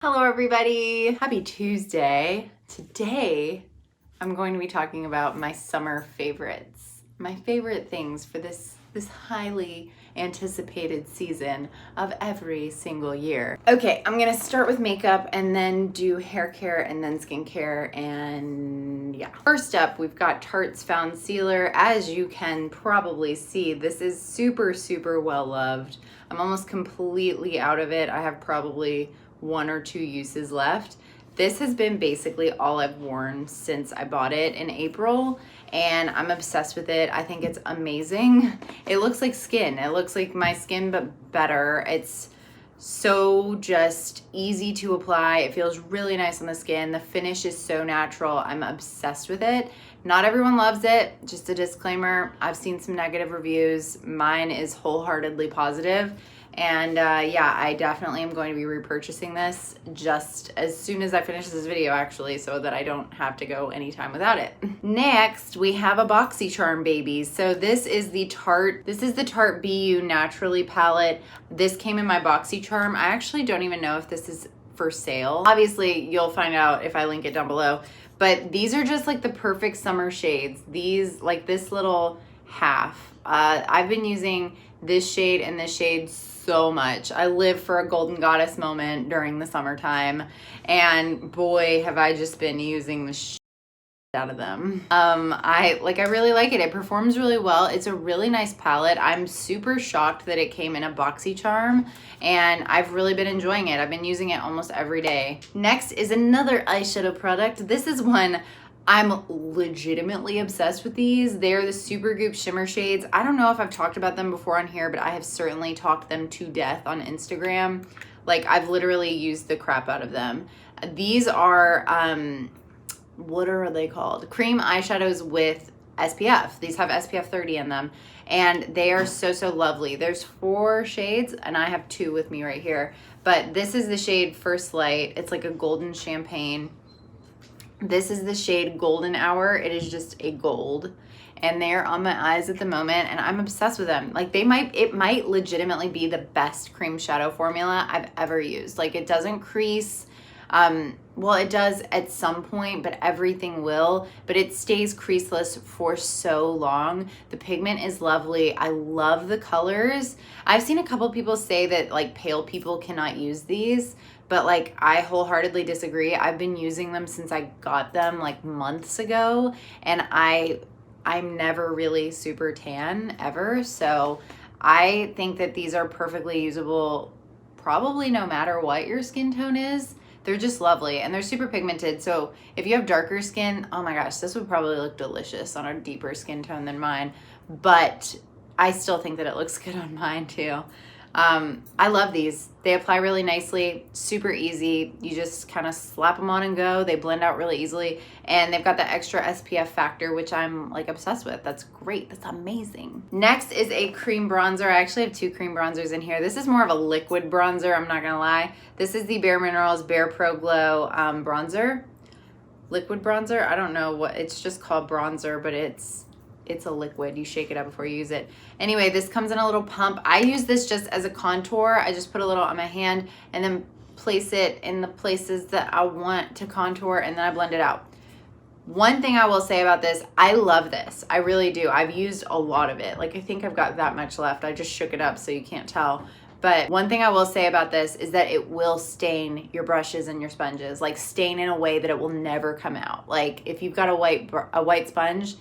Hello everybody, happy Tuesday. Today I'm going to be talking about my summer favorites, my favorite things for this highly anticipated season of every single year. Okay, I'm gonna start with makeup and then do hair care and then skincare, and yeah. First up, we've got Tarte's Found Sealer. As you can probably see, this is super well loved. I'm almost completely out of it. I have probably one or two uses left. This has been basically all I've worn since I bought it in April, and I'm obsessed with it. I think it's amazing. It looks like skin. It looks like my skin, but better. It's so just easy to apply. It feels really nice on the skin. The finish is so natural. I'm obsessed with it. Not everyone loves it. Just a disclaimer, I've seen some negative reviews. Mine is wholeheartedly positive. And yeah, I definitely am going to be repurchasing this just as soon as I finish this video, actually, so that I don't have to go anytime without it. Next, we have a BoxyCharm baby. So this is the Tarte BU Naturally palette. This came in my BoxyCharm. I actually don't even know if this is for sale. Obviously, you'll find out if I link it down below. But these are just like the perfect summer shades. These, like this little half. I've been using this shade and this shade so much. I live for a golden goddess moment during the summertime, and boy, have I just been using the shit out of them. I really like it. It performs really well. It's a really nice palette. I'm super shocked that it came in a BoxyCharm, and I've really been enjoying it. I've been using it almost every day. Next is another eyeshadow product. This is one I'm legitimately obsessed with. These. They're the Supergoop shimmer shades. I don't know if I've talked about them before on here, but I have certainly talked them to death on Instagram. Like, I've literally used the crap out of them. These are, what are they called? Cream eyeshadows with SPF. These have SPF 30 in them, and they are so lovely. There's 4 shades, and I have 2 with me right here. But this is the shade First Light. It's like a golden champagne. This is the shade Golden Hour. It is just a gold, and they're on my eyes at the moment, and I'm obsessed with them. Like, it might legitimately be the best cream shadow formula I've ever used. Like, it doesn't crease. Well, it does at some point, but everything will, but it stays creaseless for so long. The pigment is lovely. I love the colors. I've seen a couple people say that like pale people cannot use these, but like I wholeheartedly disagree. I've been using them since I got them like months ago, and I'm never really super tan ever. So I think that these are perfectly usable probably no matter what your skin tone is. They're just lovely, and they're super pigmented. So if you have darker skin, oh my gosh, this would probably look delicious on a deeper skin tone than mine. But I still think that it looks good on mine too. I love these. They apply really nicely, super easy. You just kind of slap them on and go. They blend out really easily, and they've got the extra SPF factor, which I'm like obsessed with. That's great. That's amazing. Next is a cream bronzer. I actually have 2 cream bronzers in here. This is more of a liquid bronzer, I'm not gonna lie. This is the Bare Minerals Bare Pro Glow bronzer. Liquid bronzer. I don't know what, it's just called bronzer, but it's a liquid. You shake it up before you use it. Anyway, this comes in a little pump. I use this just as a contour. I just put a little on my hand and then place it in the places that I want to contour, and then I blend it out. One thing I will say about this, I love this. I really do. I've used a lot of it. Like, I think I've got that much left. I just shook it up so you can't tell. But one thing I will say about this is that it will stain your brushes and your sponges. Like, stain in a way that it will never come out. Like, if you've got a white sponge,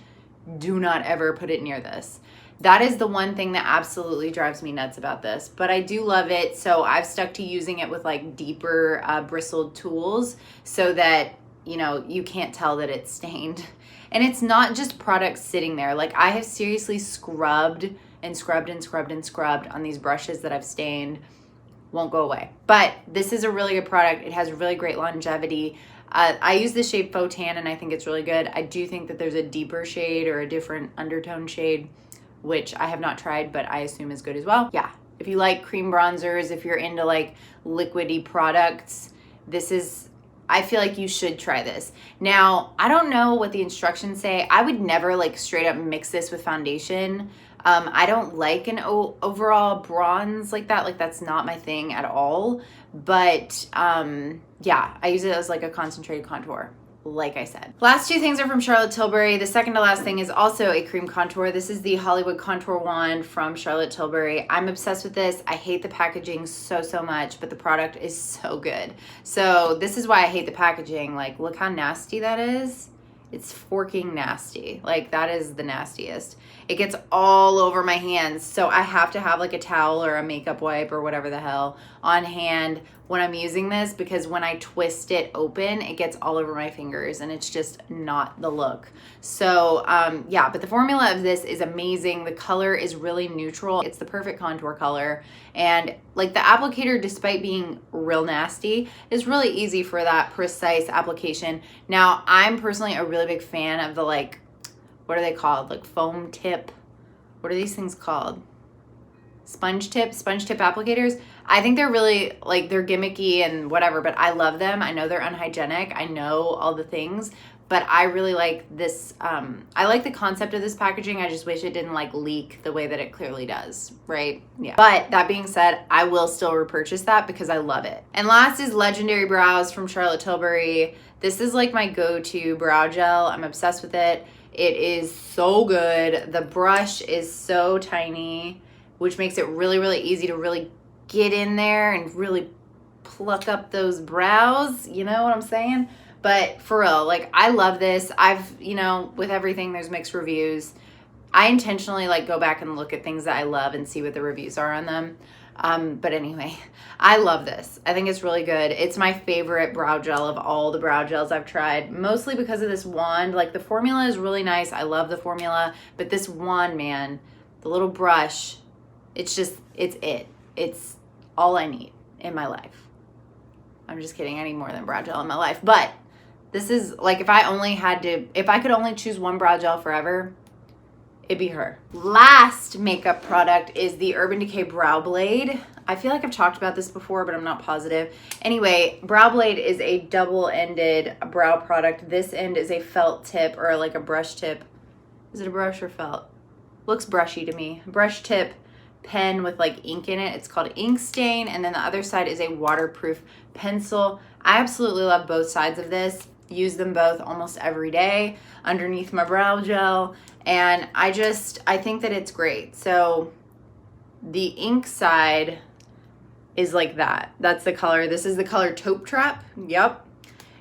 do not ever put it near this. That is the one thing that absolutely drives me nuts about this, but I do love it. So I've stuck to using it with like deeper bristled tools so that, you know, you can't tell that it's stained. And it's not just products sitting there. Like, I have seriously scrubbed and scrubbed and scrubbed and scrubbed on these brushes that I've stained. Won't go away. But this is a really good product. It has really great longevity. I use the shade Faux Tan, and I think it's really good. I do think that there's a deeper shade or a different undertone shade, which I have not tried, but I assume is good as well. Yeah, if you like cream bronzers, if you're into like liquidy products, this is, I feel like you should try this. Now, I don't know what the instructions say. I would never like straight up mix this with foundation. I don't like an overall bronze like that. Like that's not my thing at all. But yeah, I use it as like a concentrated contour, like I said. Last two things are from Charlotte Tilbury. The second to last thing is also a cream contour. This is the Hollywood Contour Wand from Charlotte Tilbury. I'm obsessed with this. I hate the packaging so much, but the product is so good. So this is why I hate the packaging. Like, look how nasty that is. It's forking nasty. Like, that is the nastiest. It gets all over my hands. So I have to have like a towel or a makeup wipe or whatever the hell on hand when I'm using this, because when I twist it open, it gets all over my fingers and it's just not the look. So yeah, but the formula of this is amazing. The color is really neutral. It's the perfect contour color. And like the applicator, despite being real nasty, is really easy for that precise application. Now, I'm personally a really big fan of the like, what are they called? Like foam tip. What are these things called? Sponge tip applicators. I think they're really like, they're gimmicky and whatever, but I love them. I know they're unhygienic. I know all the things, but I really like this. I like the concept of this packaging. I just wish it didn't like leak the way that it clearly does, right? Yeah. But that being said, I will still repurchase that because I love it. And last is Legendary Brows from Charlotte Tilbury. This is like my go-to brow gel. I'm obsessed with it. It is so good. The brush is so tiny, which makes it really easy to really get in there and really pluck up those brows. You know what I'm saying? But for real, like I love this. You know, with everything, there's mixed reviews. I intentionally like go back and look at things that I love and see what the reviews are on them. But anyway, I love this. I think it's really good. It's my favorite brow gel of all the brow gels I've tried, mostly because of this wand. Like the formula is really nice. I love the formula, but this wand, man, the little brush, it's it. It's all I need in my life. I'm just kidding. I need more than brow gel in my life, but this is like, if I could only choose one brow gel forever, it'd be her. Last makeup product is the Urban Decay Brow Blade. I feel like I've talked about this before, but I'm not positive. Anyway, Brow Blade is a double-ended brow product. This end is a felt tip or like a brush tip. Is it a brush or felt? Looks brushy to me. Brush tip pen with like ink in it. It's called Ink Stain. And then the other side is a waterproof pencil. I absolutely love both sides of this. Use them both almost every day underneath my brow gel. And I think that it's great. So the ink side is like that. That's the color. This is the color Taupe Trap. Yep.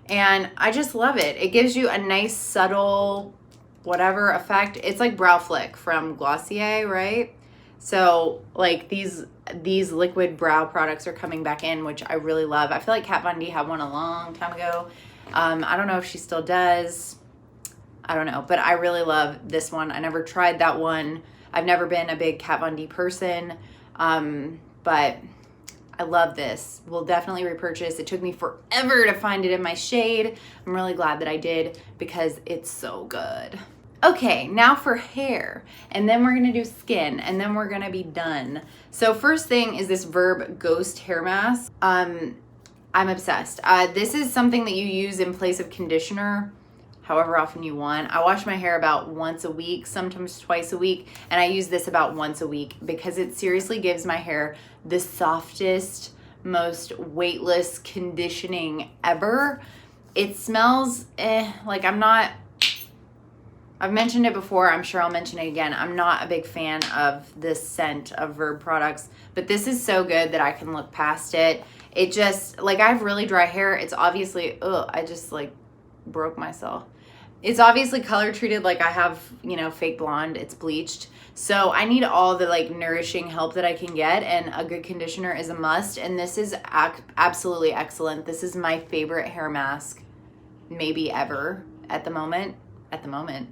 And I just love it. It gives you a nice subtle whatever effect. It's like Brow Flick from Glossier, right? So like these liquid brow products are coming back in, which I really love. I feel like Kat Von D had one a long time ago. I don't know if she still does. I don't know, but I really love this one. I never tried that one. I've never been a big Kat Von D person, but I love this. We'll definitely repurchase. It took me forever to find it in my shade. I'm really glad that I did because it's so good. Okay, now for hair, and then we're gonna do skin, and then we're gonna be done. So first thing is this Verb Ghost Hair Mask. I'm obsessed. This is something that you use in place of conditioner, however often you want. I wash my hair about once a week, sometimes twice a week, and I use this about once a week because it seriously gives my hair the softest, most weightless conditioning ever. It smells like I've mentioned it before, I'm sure I'll mention it again. I'm not a big fan of this scent of Verb products, but this is so good that I can look past it. It just, like, I have really dry hair. It's obviously, I just like broke myself. It's obviously color treated, like I have, you know, fake blonde, it's bleached. So I need all the like nourishing help that I can get, and a good conditioner is a must. And this is absolutely excellent. This is my favorite hair mask, maybe ever at the moment,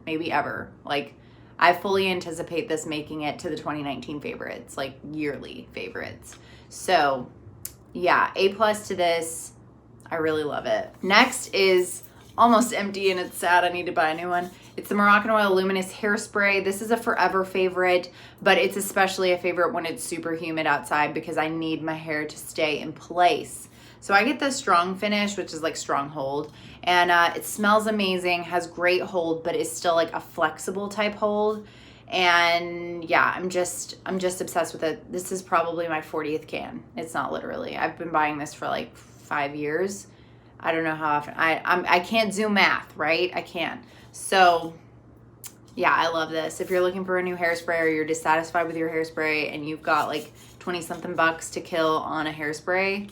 maybe ever. Like I fully anticipate this making it to the 2019 favorites, like yearly favorites. So yeah, A+ to this. I really love it. Next is almost empty and it's sad. I need to buy a new one. It's the Moroccan Oil Luminous Hairspray. This is a forever favorite, but it's especially a favorite when it's super humid outside because I need my hair to stay in place. So I get the strong finish, which is like strong hold, and it smells amazing, has great hold, but is still like a flexible type hold. And yeah, I'm just obsessed with it. This is probably my 40th can. It's not literally. I've been buying this for like 5 years. I don't know how often. I can't do math, right? I can't. So yeah, I love this. If you're looking for a new hairspray or you're dissatisfied with your hairspray and you've got like 20 something bucks to kill on a hairspray,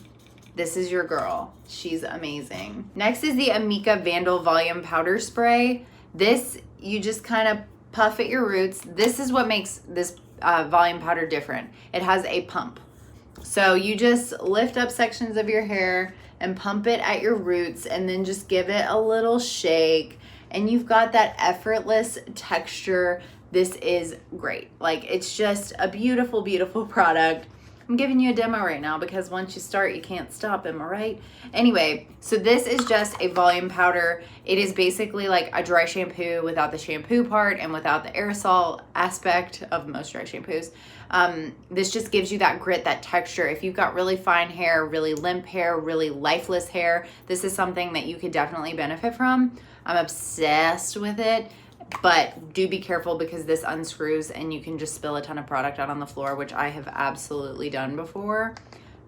this is your girl. She's amazing. Next is the Amika Vandal Volume Powder Spray. This, you just kind of puff at your roots. This is what makes this volume powder different. It has a pump. So you just lift up sections of your hair and pump it at your roots and then just give it a little shake. And you've got that effortless texture. This is great. Like, it's just a beautiful, beautiful product. I'm giving you a demo right now because once you start, you can't stop, am I right? Anyway, so this is just a volume powder. It is basically like a dry shampoo without the shampoo part and without the aerosol aspect of most dry shampoos. This just gives you that grit, that texture. If you've got really fine hair, really limp hair, really lifeless hair, this is something that you could definitely benefit from. I'm obsessed with it. But do be careful because this unscrews and you can just spill a ton of product out on the floor, which I have absolutely done before.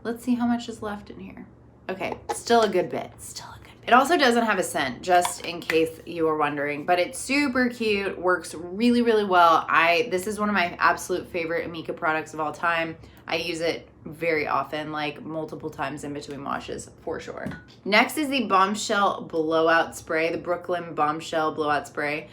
Let's see how much is left in here. Okay, still a good bit, still a good bit. It also doesn't have a scent, just in case you were wondering, but it's super cute, works really, really well. This is one of my absolute favorite Amika products of all time. I use it very often, like multiple times in between washes for sure. Next is the Bombshell Blowout Spray, the Brooklyn Bombshell Blowout Spray.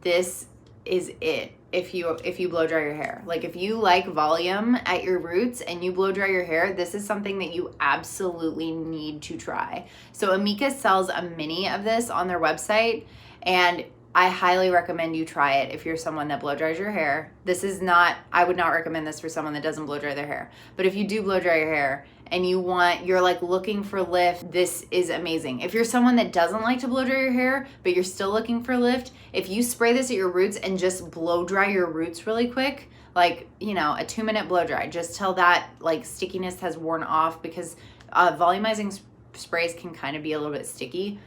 This is it if you blow dry your hair. Like, if you like volume at your roots and you blow dry your hair, this is something that you absolutely need to try. So Amika sells a mini of this on their website, and I highly recommend you try it if you're someone that blow dries your hair. I would not recommend this for someone that doesn't blow dry their hair. But if you do blow dry your hair and you're like looking for lift, this is amazing. If you're someone that doesn't like to blow dry your hair, but you're still looking for lift, if you spray this at your roots and just blow dry your roots really quick, like, you know, a 2-minute blow dry, just till that like stickiness has worn off, because volumizing sprays can kind of be a little bit sticky.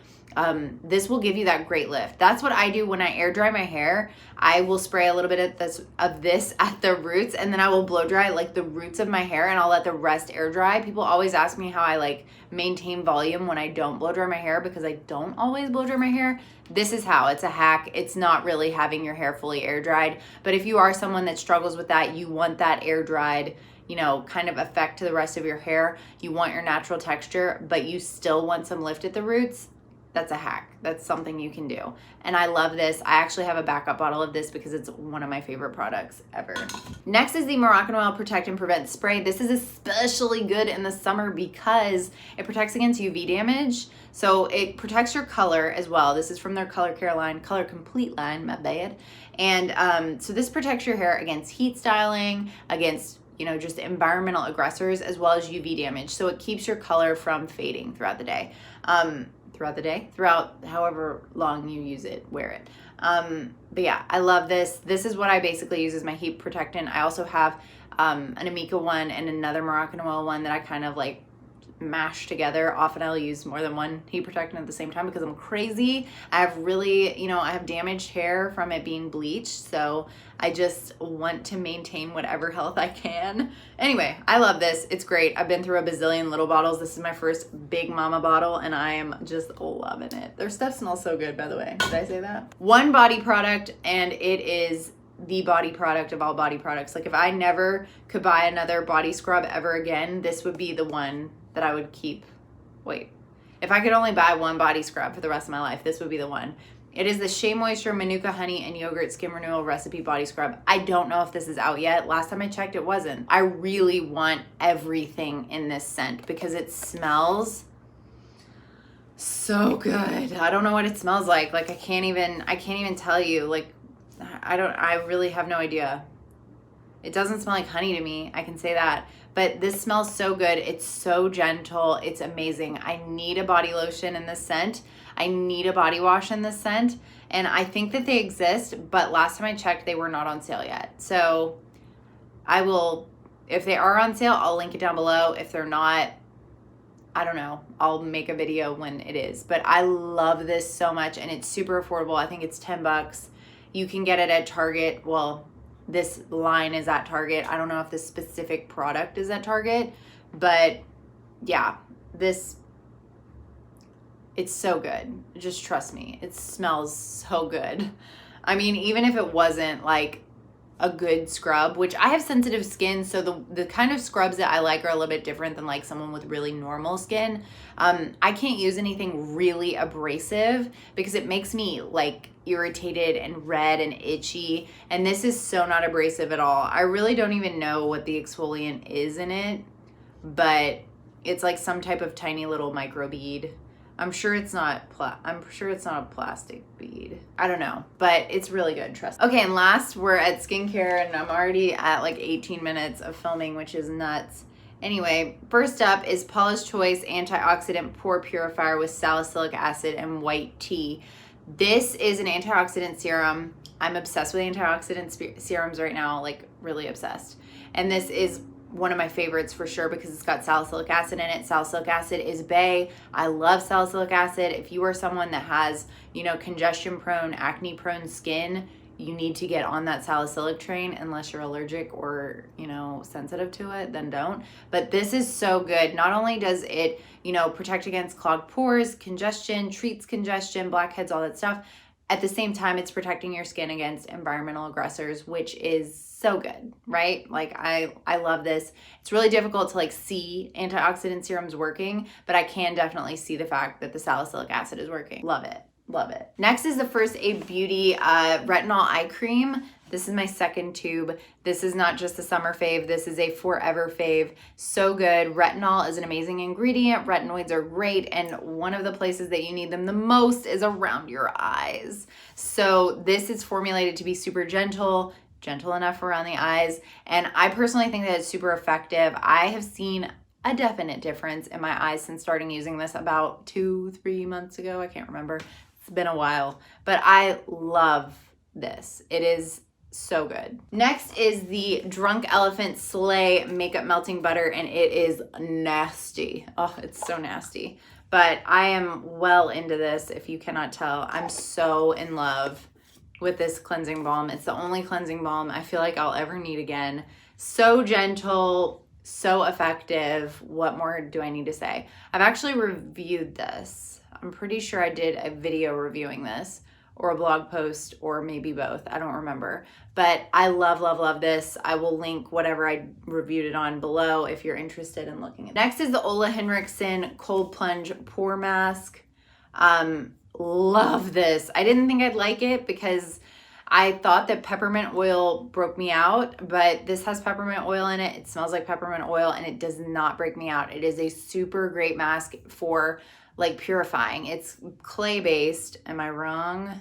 This will give you that great lift. That's what I do when I air dry my hair. I will spray a little bit of this at the roots, and then I will blow dry like the roots of my hair, and I'll let the rest air dry. People always ask me how I like maintain volume when I don't blow dry my hair, because I don't always blow dry my hair. This is how. It's a hack. It's not really having your hair fully air dried, but if you are someone that struggles with that, you want that air dried, you know, kind of effect to the rest of your hair. You want your natural texture, but you still want some lift at the roots. That's a hack. That's something you can do. And I love this. I actually have a backup bottle of this because it's one of my favorite products ever. Next is the Moroccan Oil Protect and Prevent Spray. This is especially good in the summer because it protects against UV damage. So it protects your color as well. This is from their Color Care line, Color Complete line, my bad. And so this protects your hair against heat styling, against, you know, just environmental aggressors, as well as UV damage. So it keeps your color from fading throughout the day. Throughout however long you use it, wear it. But yeah, I love this. This is what I basically use as my heat protectant. I also have an Amika one and another Moroccan Oil one that I kind of like mash together. Often I'll use more than one heat protectant at the same time because I'm crazy. I have really, you know, I have damaged hair from it being bleached, so I just want to maintain whatever health I can. Anyway, I love this. It's great. I've been through a bazillion little bottles. This is my first big mama bottle, and I am just loving it. Their stuff smells so good, by the way. Did I say that? One body product, and it is the body product of all body products. Like, if I never could buy another body scrub ever again, this would be the one that I would keep. Wait, if I could only buy one body scrub for the rest of my life, this would be the one. It is the Shea Moisture Manuka Honey and Yogurt Skin Renewal Recipe Body Scrub. I don't know if this is out yet. Last time I checked, it wasn't. I really want everything in this scent because it smells so good. I don't know what it smells like. Like, I can't even tell you. Like, I really have no idea. It doesn't smell like honey to me, I can say that. But this smells so good. It's so gentle. It's amazing. I need a body lotion in this scent. I need a body wash in this scent. And I think that they exist, but last time I checked, they were not on sale yet. So I will, if they are on sale, I'll link it down below. If they're not, I don't know. I'll make a video when it is. But I love this so much, and it's super affordable. I think it's $10. You can get it at Target. Well, this line is at Target. I don't know if this specific product is at Target, but yeah, it's so good. Just trust me. It smells so good. I mean, even if it wasn't like a good scrub, which I have sensitive skin, so the kind of scrubs that I like are a little bit different than like someone with really normal skin. I can't use anything really abrasive because it makes me like irritated and red and itchy, and this is so not abrasive at all. I really don't even know what the exfoliant is in it, but it's like some type of tiny little micro bead. I'm sure it's not a plastic bead. I don't know, but it's really good, trust me. Okay, and last, we're at skincare, and I'm already at like 18 minutes of filming, which is nuts. Anyway, first up is Paula's Choice Antioxidant Pore Purifier with salicylic acid and white tea. This is an antioxidant serum. I'm obsessed with antioxidant serums right now, like really obsessed. And this is one of my favorites for sure because it's got salicylic acid in it. Salicylic acid is bae. I love salicylic acid. If you are someone that has, congestion prone, acne prone skin, you need to get on that salicylic train. Unless you're allergic or, sensitive to it, then don't. But this is so good. Not only does it, protect against clogged pores, congestion, treats congestion, blackheads, all that stuff. At the same time, it's protecting your skin against environmental aggressors, which is so good, right? Like I love this. It's really difficult to like see antioxidant serums working, but I can definitely see the fact that the salicylic acid is working. Love it. Love it. Next is the First Aid Beauty Retinol Eye Cream. This is my second tube. This is not just a summer fave. This is a forever fave. So good. Retinol is an amazing ingredient. Retinoids are great. And one of the places that you need them the most is around your eyes. So this is formulated to be super gentle enough around the eyes. And I personally think that it's super effective. I have seen a definite difference in my eyes since starting using this about 2-3 months ago. I can't remember. It's been a while, but I love this. It is so good. Next is the Drunk Elephant Slay Makeup Melting Butter, and it is nasty. Oh, it's so nasty. But I am well into this, if you cannot tell. I'm so in love with this cleansing balm. It's the only cleansing balm I feel like I'll ever need again. So gentle, so effective. What more do I need to say? I've actually reviewed this. I'm pretty sure I did a video reviewing this, or a blog post, or maybe both. I don't remember. But I love, love, love this. I will link whatever I reviewed it on below if you're interested in looking at it. Next is the Ole Henriksen Cold Plunge Pore Mask. Love this. I didn't think I'd like it because I thought that peppermint oil broke me out, but this has peppermint oil in it. It smells like peppermint oil, and it does not break me out. It is a super great mask for like purifying. It's clay based. Am I wrong?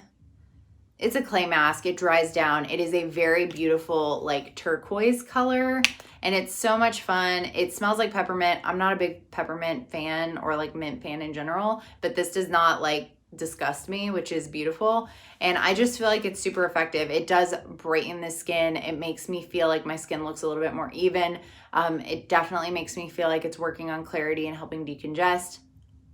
It's a clay mask. It dries down. It is a very beautiful like turquoise color, and it's so much fun. It smells like peppermint. I'm not a big peppermint fan or like mint fan in general, but this does not like disgust me, which is beautiful. And I just feel like it's super effective. It does brighten the skin. It makes me feel like my skin looks a little bit more even. It definitely makes me feel like it's working on clarity and helping decongest.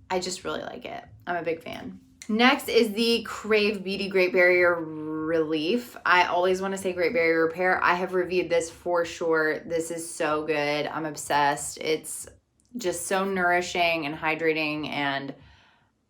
I just really like it. I'm a big fan. Next is the Crave Beauty Great Barrier Relief. I always want to say Great Barrier Repair. I have reviewed this for sure. This is so good. I'm obsessed. It's just so nourishing and hydrating, and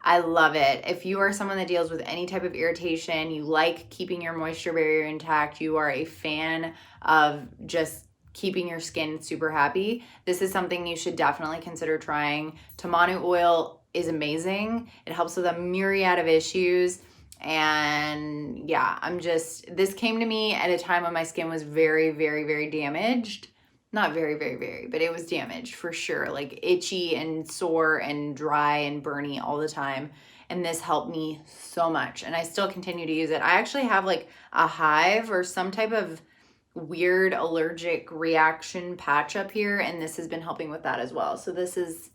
I love it. If you are someone that deals with any type of irritation, you like keeping your moisture barrier intact, you are a fan of just keeping your skin super happy, this is something you should definitely consider trying. Tamanu oil is amazing. It helps with a myriad of issues. And yeah, this came to me at a time when my skin was very, very, very damaged. Not very, very, very, but it was damaged for sure. Like itchy and sore and dry and burny all the time. And this helped me so much. And I still continue to use it. I actually have like a hive or some type of weird allergic reaction patch up here, and this has been helping with that as well. So this is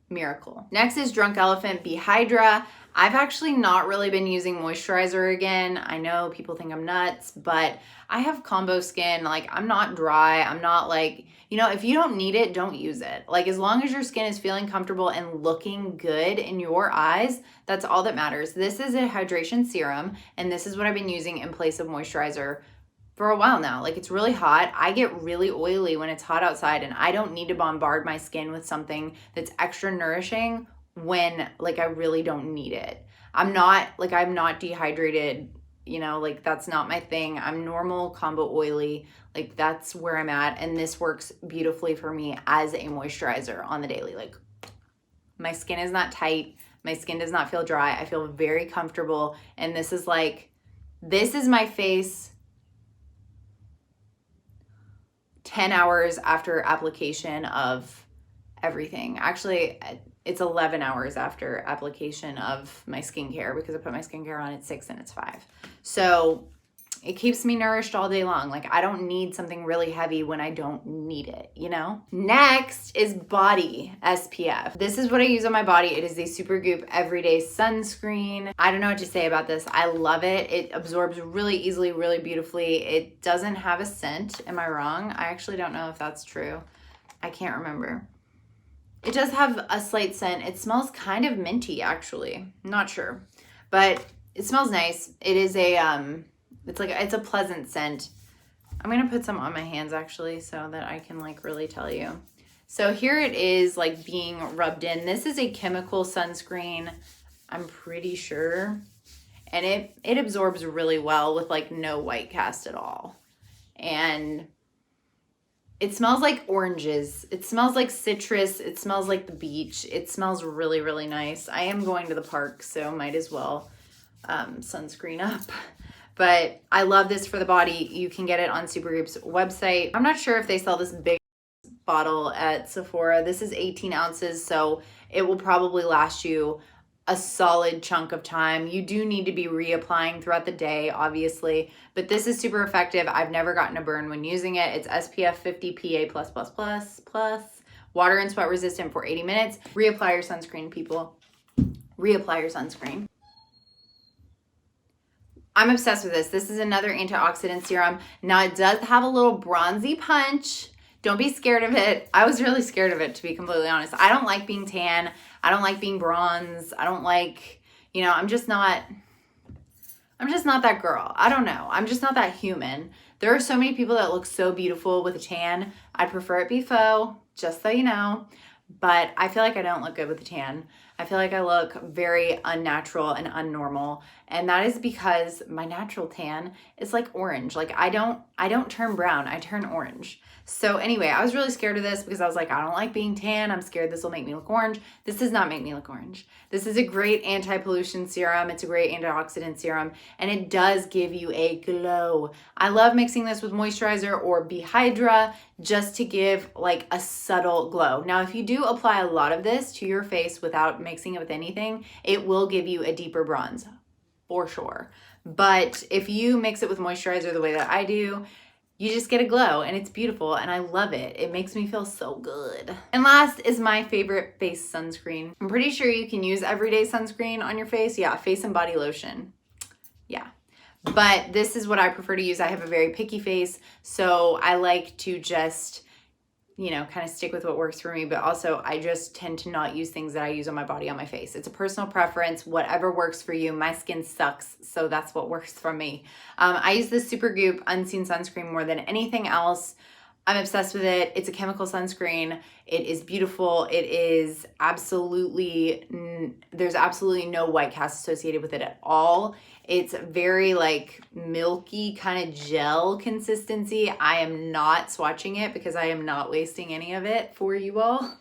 miracle. Next is Drunk Elephant B Hydra. I've actually not really been using moisturizer again. I know people think I'm nuts, but I have combo skin. Like, I'm not dry. I'm not like, you know, if you don't need it, don't use it. Like, as long as your skin is feeling comfortable and looking good in your eyes, that's all that matters. This is a hydration serum, and this is what I've been using in place of moisturizer for a while now. Like, it's really hot. I get really oily when it's hot outside, and I don't need to bombard my skin with something that's extra nourishing when like I really don't need it. I'm not dehydrated, you know, like that's not my thing. I'm normal combo oily. Like, that's where I'm at, and this works beautifully for me as a moisturizer on the daily. Like, my skin is not tight. My skin does not feel dry. I feel very comfortable, and this is my face 10 hours after application of everything. Actually, it's 11 hours after application of my skincare, because I put my skincare on at 6 and it's 5. So it keeps me nourished all day long. Like, I don't need something really heavy when I don't need it, you know? Next is body SPF. This is what I use on my body. It is a Supergoop everyday sunscreen. I don't know what to say about this. I love it. It absorbs really easily, really beautifully. It doesn't have a scent. Am I wrong? I actually don't know if that's true. I can't remember. It does have a slight scent. It smells kind of minty, actually. I'm not sure, but it smells nice. It is it's a pleasant scent. I'm gonna put some on my hands actually, so that I can like really tell you. So here it is, like being rubbed in. This is a chemical sunscreen, I'm pretty sure, and it absorbs really well with like no white cast at all. And it smells like oranges. It smells like citrus. It smells like the beach. It smells really, really nice. I am going to the park, so might as well sunscreen up. But I love this for the body. You can get it on Supergoop's website. I'm not sure if they sell this big bottle at Sephora. This is 18 ounces, so it will probably last you a solid chunk of time. You do need to be reapplying throughout the day, obviously, but this is super effective. I've never gotten a burn when using it. It's SPF 50 PA++++, water and sweat resistant for 80 minutes. Reapply your sunscreen, people. Reapply your sunscreen. I'm obsessed with this. This is another antioxidant serum. Now, it does have a little bronzy punch. Don't be scared of it. I was really scared of it, to be completely honest. I don't like being tan. I don't like being bronze. I don't like, you know, I'm just not that girl. I don't know. I'm just not that human. There are so many people that look so beautiful with a tan. I'd prefer it be faux, just so you know. But I feel like I don't look good with a tan. I feel like I look very unnatural and unnormal. And that is because my natural tan is like orange. Like, I don't turn brown, I turn orange. So anyway, I was really scared of this because I was like, I don't like being tan. I'm scared this will make me look orange. This does not make me look orange. This is a great anti-pollution serum. It's a great antioxidant serum, and it does give you a glow. I love mixing this with moisturizer or Behydra just to give like a subtle glow. Now, if you do apply a lot of this to your face without mixing it with anything, it will give you a deeper bronze for sure. But if you mix it with moisturizer the way that I do, you just get a glow, and it's beautiful, and I love it. It makes me feel so good. And last is my favorite face sunscreen. I'm pretty sure you can use everyday sunscreen on your face. Yeah, face and body lotion. Yeah. But this is what I prefer to use. I have a very picky face, so I like to just, you know, kind of stick with what works for me, but also I just tend to not use things that I use on my body on my face. It's a personal preference, whatever works for you. My skin sucks, so that's what works for me. I use the Supergoop Unseen Sunscreen more than anything else. I'm obsessed with it. It's a chemical sunscreen. It is beautiful. It is absolutely, there's absolutely no white cast associated with it at all. It's very like milky kind of gel consistency. I am not swatching it because I am not wasting any of it for you all.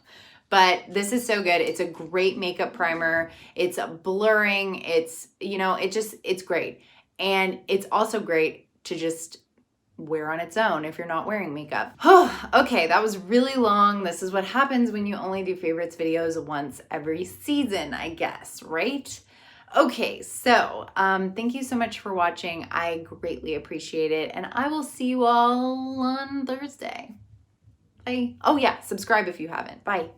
But this is so good. It's a great makeup primer. It's blurring. It's, you know, it's great. And it's also great to just wear on its own if you're not wearing makeup. Oh, okay, that was really long. This is what happens when you only do favorites videos once every season, I guess, right? Okay, so thank you so much for watching. I greatly appreciate it, and I will see you all on Thursday. Bye. Oh yeah, subscribe if you haven't. Bye.